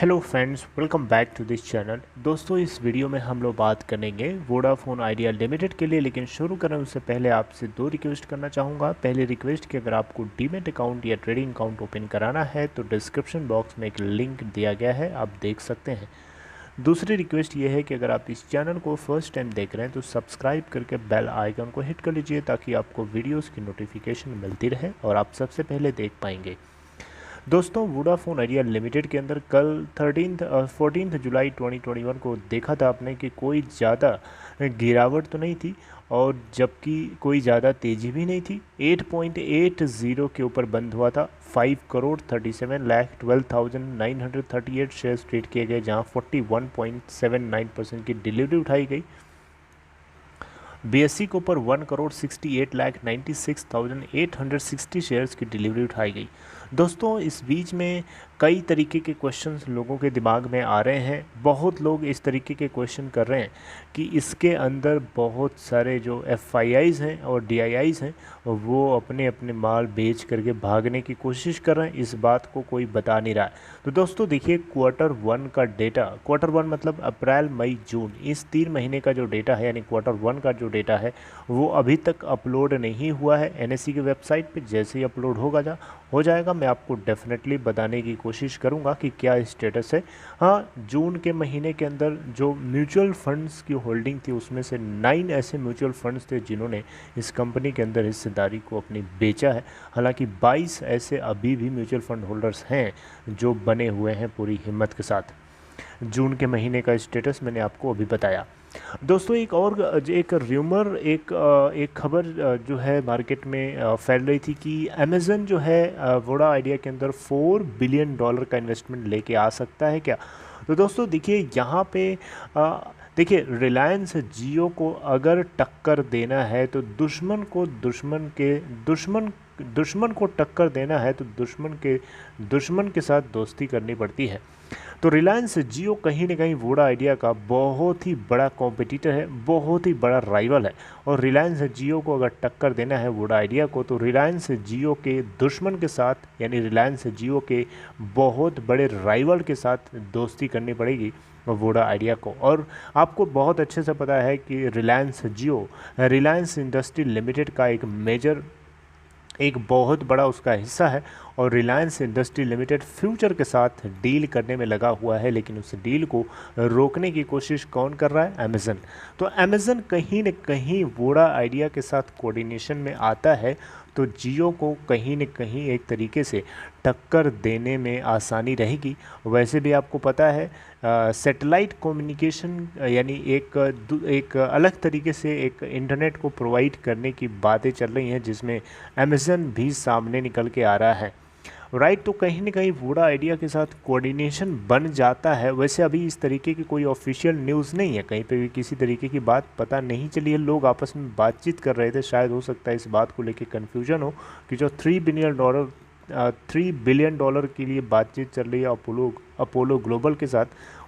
Hello friends, welcome back to this channel. दोस्तों, इस video में हम लोग बात करेंगे वोडाफोन आइडिया लिमिटेड के लिए। लेकिन शुरू करने उससे पहले आपसे दो रिक्वेस्ट करना चाहूँगा। पहली रिक्वेस्ट कि अगर आपको डीमैट अकाउंट या ट्रेडिंग अकाउंट ओपन कराना है तो डिस्क्रिप्शन बॉक्स में एक लिंक दिया गया है, आप देख सकते हैं। दूसरी रिक्वेस्ट ये है कि अगर आप इस चैनल को फर्स्ट टाइम देख रहे हैं तो सब्सक्राइब करके बेल आइकन को हिट कर लीजिए ताकि आपको वीडियोज़ की नोटिफिकेशन मिलती रहे और आप सबसे पहले देख पाएंगे। दोस्तों, वोडाफोन आइडिया लिमिटेड के अंदर कल 14 जुलाई 2021 को देखा था आपने कि कोई ज़्यादा गिरावट तो नहीं थी और जबकि कोई ज़्यादा तेज़ी भी नहीं थी। 8.80 के ऊपर बंद हुआ था। 5,37,12,938 शेयर्स ट्रेड किए गए, जहां 41.79% की डिलीवरी उठाई गई। बीएससी के ऊपर 1,68,96,860 शेयर्स की डिलीवरी उठाई गई। दोस्तों, इस बीच में कई तरीके के क्वेश्चंस लोगों के दिमाग में आ रहे हैं। बहुत लोग इस तरीके के क्वेश्चन कर रहे हैं कि इसके अंदर बहुत सारे जो एफआईआईज़ हैं और डीआईआईज़ हैं वो अपने अपने माल बेच करके भागने की कोशिश कर रहे हैं। इस बात को कोई बता नहीं रहा है। तो दोस्तों देखिए, Q1 का डेटा, Q1 मतलब अप्रैल मई जून, इस 3 महीने का जो डेटा है यानी Q1 का जो डेटा है वो अभी तक अपलोड नहीं हुआ है एनएसई की वेबसाइट पे। जैसे ही अपलोड हो जाएगा मैं आपको डेफिनेटली बताने की कोशिश करूंगा कि क्या स्टेटस है। हाँ, जून के महीने के अंदर जो म्यूचुअल फंड्स की होल्डिंग थी उसमें से 9 ऐसे म्यूचुअल फंड्स थे जिन्होंने इस कंपनी के अंदर हिस्सेदारी को अपनी बेचा है। हालांकि 22 ऐसे अभी भी म्यूचुअल फंड होल्डर्स हैं जो बने हुए हैं पूरी हिम्मत के साथ। जून के महीने का स्टेटस मैंने आपको अभी बताया। दोस्तों, एक र्यूमर, एक खबर जो है मार्केट में फैल रही थी कि अमेज़न जो है वोडा आइडिया के अंदर $4 बिलियन का इन्वेस्टमेंट लेके आ सकता है क्या। तो दोस्तों देखिए, यहाँ पे देखिए, रिलायंस जियो को अगर टक्कर देना है तो दुश्मन को टक्कर देना है तो दुश्मन के साथ दोस्ती करनी पड़ती है। तो रिलायंस जियो कहीं ना कहीं वोडा आइडिया का बहुत ही बड़ा कॉम्पिटिटर है, बहुत ही बड़ा राइवल है। और रिलायंस जियो को अगर टक्कर देना है वोडा आइडिया को तो रिलायंस जियो के दुश्मन के साथ यानी रिलायंस जियो के बहुत बड़े राइवल के साथ दोस्ती करनी पड़ेगी वोडा आइडिया को। और आपको बहुत अच्छे से पता है कि रिलायंस इंडस्ट्री लिमिटेड का एक बहुत बड़ा उसका हिस्सा है और रिलायंस इंडस्ट्री लिमिटेड फ्यूचर के साथ डील करने में लगा हुआ है। लेकिन उस डील को रोकने की कोशिश कौन कर रहा है? अमेज़न। तो अमेज़न कहीं न कहीं वोडा आइडिया के साथ कोऑर्डिनेशन में आता है तो जियो को कहीं न कहीं एक तरीके से टक्कर देने में आसानी रहेगी। वैसे भी आपको पता है सैटेलाइट कम्युनिकेशन यानी एक अलग तरीके से एक इंटरनेट को प्रोवाइड करने की बातें चल रही हैं जिसमें अमेज़न भी सामने निकल के आ रहा है, राइट। तो कहीं ना कहीं वोडा आइडिया के साथ कोऑर्डिनेशन बन जाता है। वैसे अभी इस तरीके की कोई ऑफिशियल न्यूज़ नहीं है, कहीं पे भी किसी तरीके की बात पता नहीं चली है। लोग आपस में बातचीत कर रहे थे, शायद हो सकता है इस बात को लेकर कन्फ्यूजन हो कि जो $3 बिलियन के लिए बातचीत चल रही है अपोलो ग्लोबल के साथ,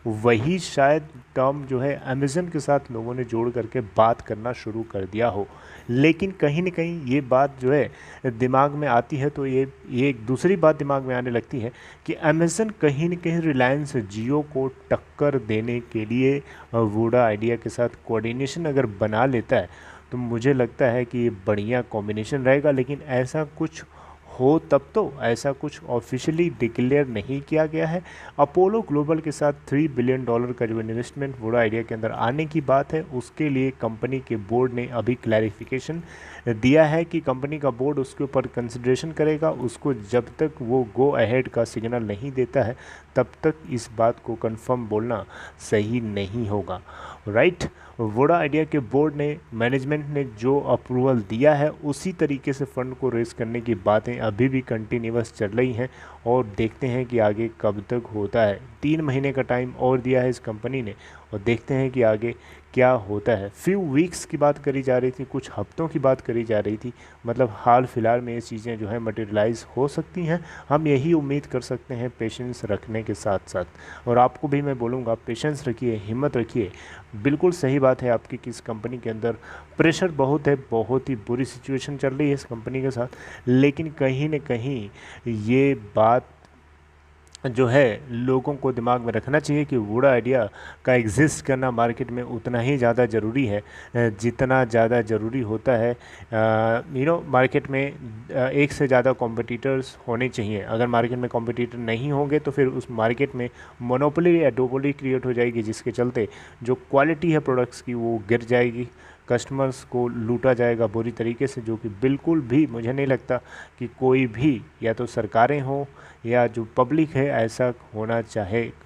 वही शायद टर्म जो है अमेज़न के साथ लोगों ने जोड़ करके बात करना शुरू कर दिया हो। लेकिन कहीं ना कहीं ये बात जो है दिमाग में आती है तो ये एक दूसरी बात दिमाग में आने लगती है कि अमेज़न कहीं न कहीं रिलायंस जियो को टक्कर देने के लिए वोडा आइडिया के साथ कोऑर्डिनेशन अगर बना लेता है तो मुझे लगता है कि ये बढ़िया कॉम्बिनेशन रहेगा। लेकिन ऐसा कुछ हो तब तो, ऐसा कुछ ऑफिशियली डिक्लेयर नहीं किया गया है। अपोलो ग्लोबल के साथ $3 बिलियन का जो इन्वेस्टमेंट वोडा आइडिया के अंदर आने की बात है उसके लिए कंपनी के बोर्ड ने अभी क्लैरिफिकेशन दिया है कि कंपनी का बोर्ड उसके ऊपर कंसिडरेशन करेगा। उसको जब तक वो गो अहेड का सिग्नल नहीं देता है तब तक इस बात को कंफर्म बोलना सही नहीं होगा, राइट। वोडा आइडिया के बोर्ड ने, मैनेजमेंट ने जो अप्रूवल दिया है उसी तरीके से फ़ंड को रेज़ करने की बातें अभी भी कंटिन्यूअस चल रही हैं और देखते हैं कि आगे कब तक होता है। 3 महीने का टाइम और दिया है इस कंपनी ने और देखते हैं कि आगे क्या होता है। फ्यू वीक्स की बात करी जा रही थी, कुछ हफ्तों की बात करी जा रही थी, मतलब हाल फिलहाल में ये चीज़ें जो है मटेरियलाइज़ हो सकती हैं। हम यही उम्मीद कर सकते हैं पेशेंस रखने के साथ साथ। और आपको भी मैं बोलूँगा पेशेंस रखिए, हिम्मत रखिए। बिल्कुल सही बात है आपकी कि इस कंपनी के अंदर प्रेशर बहुत है, बहुत ही बुरी सिचुएशन चल रही है इस कंपनी के साथ। लेकिन कहीं न कहीं ये बात जो है लोगों को दिमाग में रखना चाहिए कि वुडा आइडिया का एग्जिस्ट करना मार्केट में उतना ही ज़्यादा ज़रूरी है जितना ज़्यादा ज़रूरी होता है। मार्केट में एक से ज़्यादा कॉम्पिटिटर्स होने चाहिए। अगर मार्केट में कॉम्पिटिटर नहीं होंगे तो फिर उस मार्केट में मोनोपोली या डोपोली क्रिएट हो जाएगी, जिसके चलते जो क्वालिटी है प्रोडक्ट्स की वो गिर जाएगी, कस्टमर्स को लूटा जाएगा बुरी तरीके से, जो कि बिल्कुल भी मुझे नहीं लगता कि कोई भी, या तो सरकारें हों या जो पब्लिक है, ऐसा होना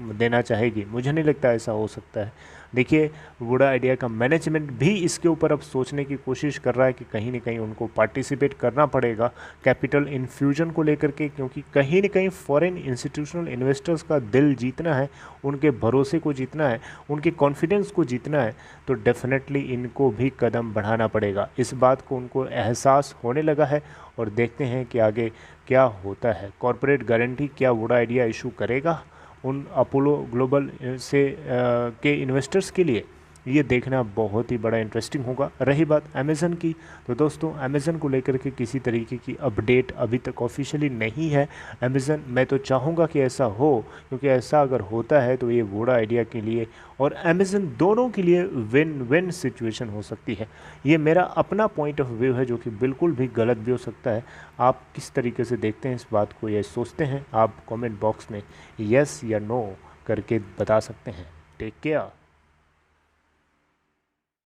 देना चाहेगी। मुझे नहीं लगता ऐसा हो सकता है। देखिए, वुडा आइडिया का मैनेजमेंट भी इसके ऊपर अब सोचने की कोशिश कर रहा है कि कहीं ना कहीं उनको पार्टिसिपेट करना पड़ेगा कैपिटल इन्फ्यूजन को लेकर के, क्योंकि कहीं ना कहीं फॉरेन इंस्टीट्यूशनल इन्वेस्टर्स का दिल जीतना है, उनके भरोसे को जीतना है, उनके कॉन्फिडेंस को जीतना है, तो डेफिनेटली इनको भी कदम बढ़ाना पड़ेगा। इस बात को उनको एहसास होने लगा है और देखते हैं कि आगे क्या होता है। कॉरपोरेट गारंटी क्या वुडा आइडिया इशू करेगा उन अपोलो ग्लोबल के इन्वेस्टर्स के लिए? ये देखना बहुत ही बड़ा इंटरेस्टिंग होगा। रही बात अमेज़न की, तो दोस्तों अमेज़न को लेकर के किसी तरीके की अपडेट अभी तक ऑफिशियली नहीं है। अमेज़न, मैं तो चाहूँगा कि ऐसा हो, क्योंकि ऐसा अगर होता है तो ये वोडा आइडिया के लिए और अमेज़न दोनों के लिए विन विन सिचुएशन हो सकती है। ये मेरा अपना पॉइंट ऑफ व्यू है, जो कि बिल्कुल भी गलत भी हो सकता है। आप किस तरीके से देखते हैं इस बात को, ये सोचते हैं? आप कमेंट बॉक्स में यस या नो करके बता सकते हैं। Take care.